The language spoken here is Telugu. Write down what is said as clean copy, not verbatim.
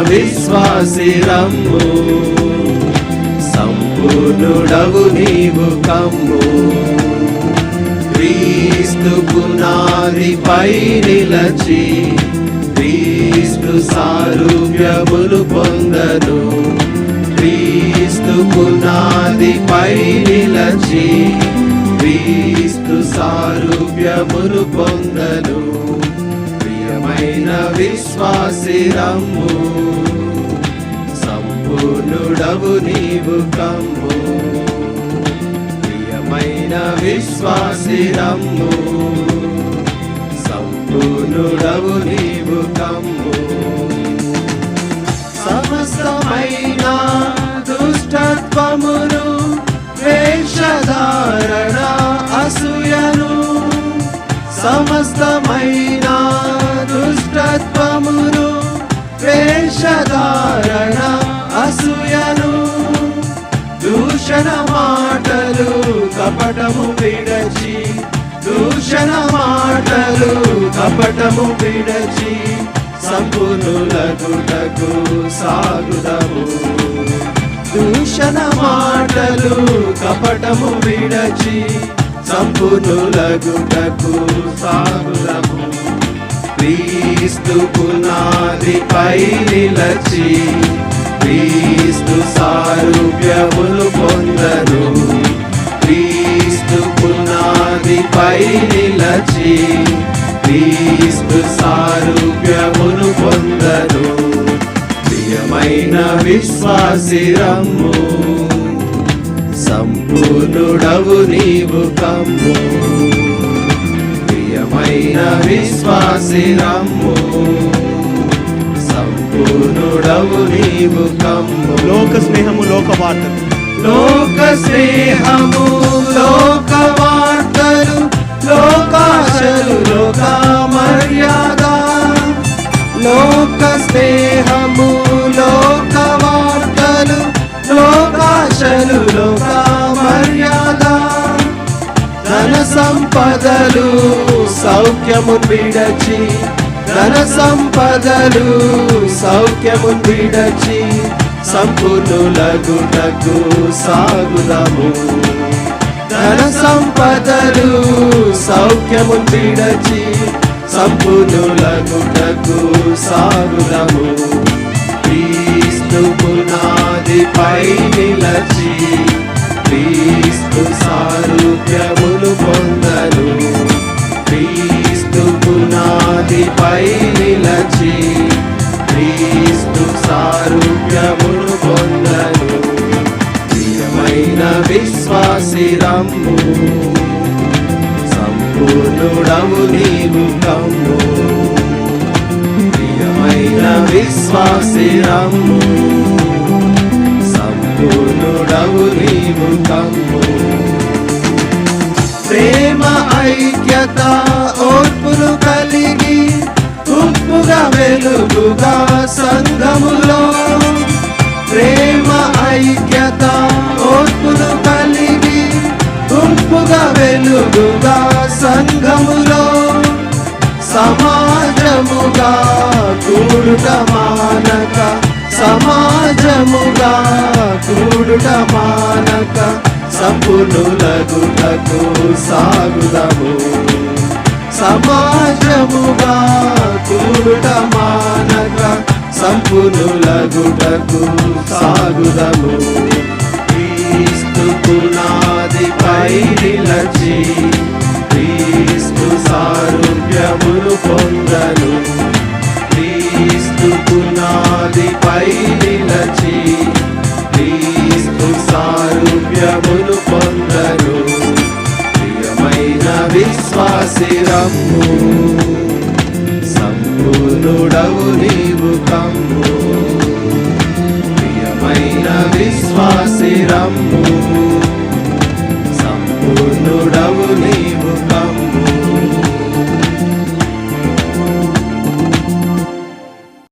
విశ్వాసి రమ్ము, సంపూర్ణుడవు నీవు కమ్ము. క్రీస్తు పునాదిపై నిలచి క్రీస్తు సారూప్యమును పొందను. క్రీస్తు పునాదిపై నిలచి క్రీస్తు సారూప్యమును పొందను. ప్రియమైన విశ్వాసి రమ్ము, సంపూర్ణుడవు నీవు కమ్ము. ప్రియమైన విశ్వాసి రమ్ము, సంపూర్ణుడవు నీవు కమ్ము. సమస్తమైన దుష్టత్వమును, వేషధారణ, అసూయను, సమస్తమైన దుష్టత్వమును, వేషధారణ, అసూయను, దూషణ మాటలు కపటము విడచి, దూషణ మాటలు కపటము విడచి సంపూర్ణులగుటకు సాగుదము. దూషణ మాటలు కపటము విడచి సంపూర్ణులగుటకు సాగుదము. క్రీస్తు పునాదిపై నిలచి క్రీస్తు సారూప్యమును పొందను. క్రీస్తు పునాదిపై నిలచి క్రీస్తు సారూప్యమును పొందను. ప్రియమైన విశ్వాసి రమ్ము, సంపూర్ణుడవు నీవు కమ్ము. ప్రియమైన విశ్వాసి రమ్ము, సంపూర్ణుడవు నీవు కమ్ము. లోక స్నేహము, లోక వార్తలు, లోక స్నేహము, లోక వార్తలు, లోకాశలు, లోక మర్యాద. లోక స్నేహము, లోక వార్తలు, లోకాశలు, లోక మర్యాద. ధన సంపదలు సౌఖ్యము విడచి, ధన సంపదలు సౌఖ్యము విడచి సంపూర్ణులగుటకు సాగుదము. ధన సంపదలు సౌఖ్యము విడచి సంపూర్ణులగుటకు సాగుదము. క్రీస్తు పునాదిపై నిలచి క్రీస్తు సారూప్యమును పొందను. క్రీస్తు పునాదిపై నిలచి క్రీస్తు సారూప్యమును పొందను. ప్రియమైన విశ్వాసి రమ్ము, సంపూర్ణుడవు నీవు కమ్ము. ప్రియమైన విశ్వాసి రమ్ము, సంపూర్ణుడవు నీవు కమ్ము. ప్రేమ, ఐక్యత, ఓర్పును కలిగి ఉప్పుగా వెలుగుగా సంఘములో. ప్రేమ, ఐక్యత, ఓర్పును కలిగి ఉప్పుగా వెలుగుగా సంఘములో. సమాజముగా కూడుట మానక, సమాజముగా కూడుట మానక సంపూర్ణులగుటకు సాగుదము. సమాజముగా కూడుట మానక సంపూర్ణులగుటకు సాగుదము. క్రీస్తు పునాదిపై నిలచి క్రీస్తు సారూప్యమును పొందను. క్రీస్తు పునాదిపై నిలచి క్రీస్తు సారూప్యమును పొందను. ప్రియమైన విశ్వాసి రమ్ము, సంపూర్ణుడవు నీవు కమ్ము. ప్రియమైన విశ్వాసి రమ్ము,